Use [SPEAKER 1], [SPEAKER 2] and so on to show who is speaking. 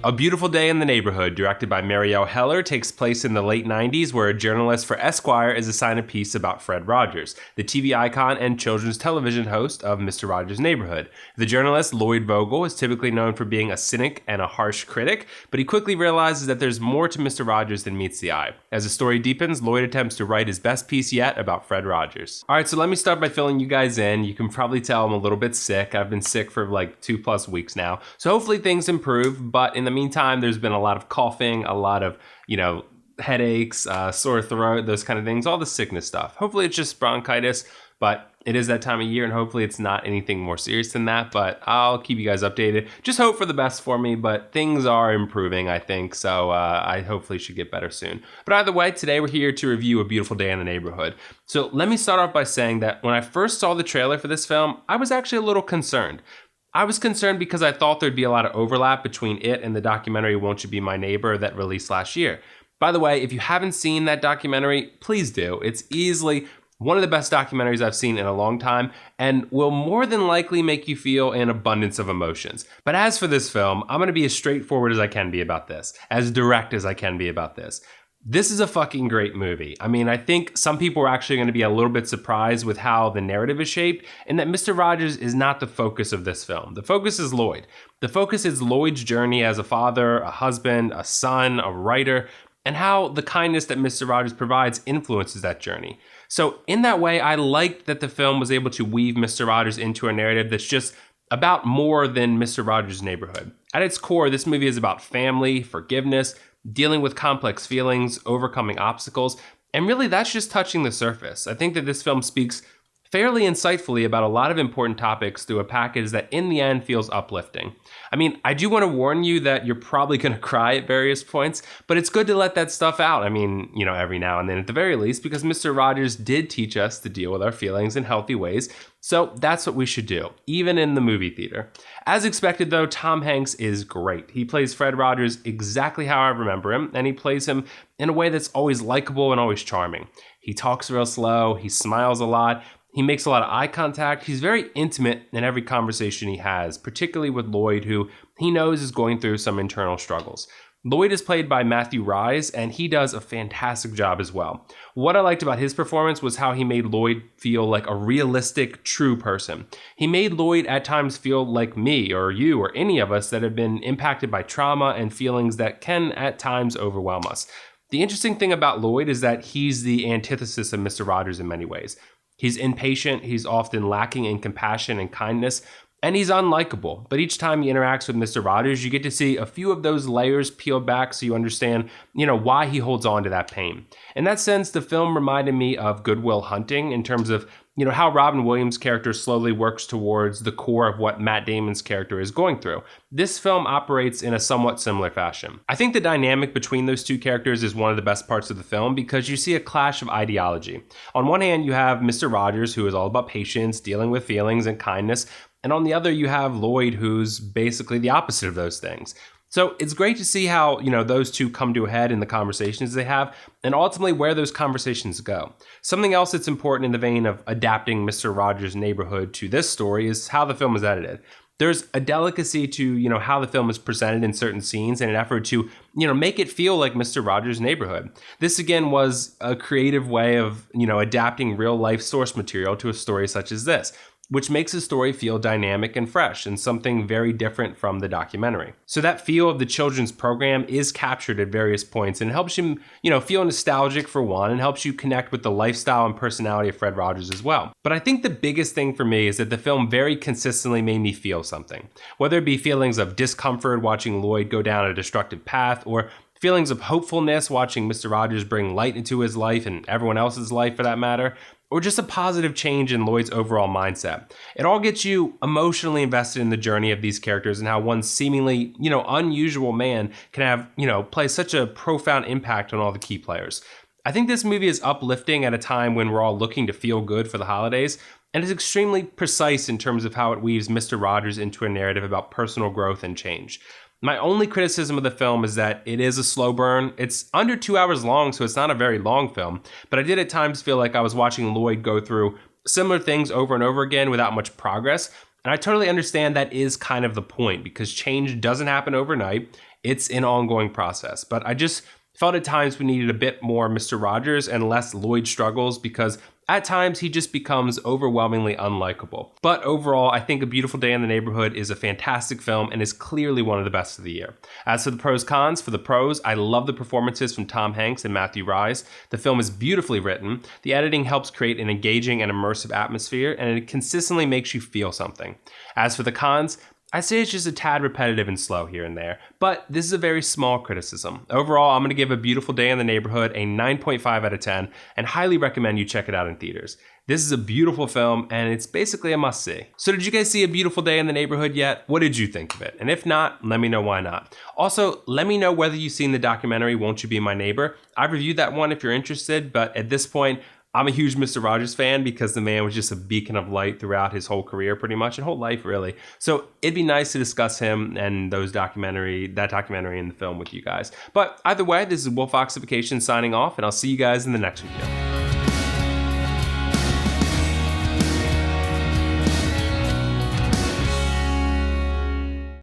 [SPEAKER 1] A Beautiful Day in the Neighborhood, directed by Marielle Heller, takes place in the late 90s where a journalist for Esquire is assigned a piece about Fred Rogers, the TV icon and children's television host of Mr. Rogers' Neighborhood. The journalist, Lloyd Vogel, is typically known for being a cynic and a harsh critic, but he quickly realizes that there's more to Mr. Rogers than meets the eye. As the story deepens, Lloyd attempts to write his best piece yet about Fred Rogers. Alright, so let me start by filling you guys in. You can probably tell I'm a little bit sick. I've been sick for like 2+ weeks now, so hopefully things improve, but in the meantime, there's been a lot of coughing, a lot of, headaches, sore throat, those kind of things, all the sickness stuff. Hopefully it's just bronchitis, but it is that time of year, and hopefully it's not anything more serious than that, but I'll keep you guys updated. Just hope for the best for me, but things are improving, I think, so I hopefully should get better soon. But either way, today we're here to review A Beautiful Day in the Neighborhood. So let me start off by saying that when I first saw the trailer for this film, I was actually a little concerned. I was concerned because I thought there'd be a lot of overlap between it and the documentary Won't You Be My Neighbor that released last year. By the way, if you haven't seen that documentary, please do. It's easily one of the best documentaries I've seen in a long time and will more than likely make you feel an abundance of emotions. But as for this film, I'm going to be as straightforward as I can be about this, as direct as I can be about this. This is a fucking great movie. I mean, I think some people are actually going to be a little bit surprised with how the narrative is shaped and that Mr. Rogers is not the focus of this film. The focus is Lloyd. The focus is Lloyd's journey as a father, a husband, a son, a writer, and how the kindness that Mr. Rogers provides influences that journey. So in that way, I liked that the film was able to weave Mr. Rogers into a narrative that's just about more than Mr. Rogers' Neighborhood. At its core, this movie is about family, forgiveness, dealing with complex feelings, overcoming obstacles, and really that's just touching the surface. I think that this film speaks fairly insightfully about a lot of important topics through a package that in the end feels uplifting. I mean, I do want to warn you that you're probably going to cry at various points, but it's good to let that stuff out. I mean, every now and then at the very least, because Mr. Rogers did teach us to deal with our feelings in healthy ways. So that's what we should do, even in the movie theater. As expected though, Tom Hanks is great. He plays Fred Rogers exactly how I remember him, and he plays him in a way that's always likable and always charming. He talks real slow, he smiles a lot, he makes a lot of eye contact. He's very intimate in every conversation he has, particularly with Lloyd, who he knows is going through some internal struggles. Lloyd is played by Matthew Rhys, and he does a fantastic job as well. What I liked about his performance was how he made Lloyd feel like a realistic, true person. He made Lloyd at times feel like me or you or any of us that have been impacted by trauma and feelings that can at times overwhelm us. The interesting thing about Lloyd is that he's the antithesis of Mr. Rogers in many ways. He's impatient, he's often lacking in compassion and kindness, and he's unlikable. But each time he interacts with Mr. Rogers, you get to see a few of those layers peeled back so you understand, why he holds on to that pain. In that sense, the film reminded me of Good Will Hunting in terms of, how Robin Williams' character slowly works towards the core of what Matt Damon's character is going through. This film operates in a somewhat similar fashion. I think the dynamic between those two characters is one of the best parts of the film because you see a clash of ideology. On one hand, you have Mr. Rogers, who is all about patience, dealing with feelings and kindness, and on the other, you have Lloyd, who's basically the opposite of those things. So it's great to see how, those two come to a head in the conversations they have and ultimately where those conversations go. Something else that's important in the vein of adapting Mr. Rogers' Neighborhood to this story is how the film is edited. There's a delicacy to, how the film is presented in certain scenes in an effort to, make it feel like Mr. Rogers' Neighborhood. This again was a creative way of, adapting real life source material to a story such as this, which makes the story feel dynamic and fresh and something very different from the documentary. So that feel of the children's program is captured at various points and helps you, feel nostalgic for one and helps you connect with the lifestyle and personality of Fred Rogers as well. But I think the biggest thing for me is that the film very consistently made me feel something. Whether it be feelings of discomfort watching Lloyd go down a destructive path or feelings of hopefulness watching Mr. Rogers bring light into his life and everyone else's life for that matter, or just a positive change in Lloyd's overall mindset. It all gets you emotionally invested in the journey of these characters and how one seemingly, unusual man can have, play such a profound impact on all the key players. I think this movie is uplifting at a time when we're all looking to feel good for the holidays, and is extremely precise in terms of how it weaves Mr. Rogers into a narrative about personal growth and change. My only criticism of the film is that it is a slow burn. It's under 2 hours long, so it's not a very long film, but I did at times feel like I was watching Lloyd go through similar things over and over again without much progress. And I totally understand that is kind of the point because change doesn't happen overnight. It's an ongoing process, but I just felt at times we needed a bit more Mr. Rogers and less Lloyd struggles, because at times he just becomes overwhelmingly unlikable. But overall, I think A Beautiful Day in the Neighborhood is a fantastic film and is clearly one of the best of the year. As for the pros cons, for the pros, I love the performances from Tom Hanks and Matthew Rhys. The film is beautifully written, the editing helps create an engaging and immersive atmosphere, and it consistently makes you feel something. As for the cons, I'd say it's just a tad repetitive and slow here and there, but this is a very small criticism. Overall, I'm going to give A Beautiful Day in the Neighborhood a 9.5 out of 10 and highly recommend you check it out in theaters. This is a beautiful film and it's basically a must-see. So did you guys see A Beautiful Day in the Neighborhood yet? What did you think of it? And if not, let me know why not. Also, let me know whether you've seen the documentary Won't You Be My Neighbor? I've reviewed that one if you're interested, but at this point, I'm a huge Mr. Rogers fan because the man was just a beacon of light throughout his whole career, pretty much, and whole life, really. So it'd be nice to discuss him and that documentary and the film with you guys. But either way, this is WillFoxification signing off, and I'll see you guys in the next video.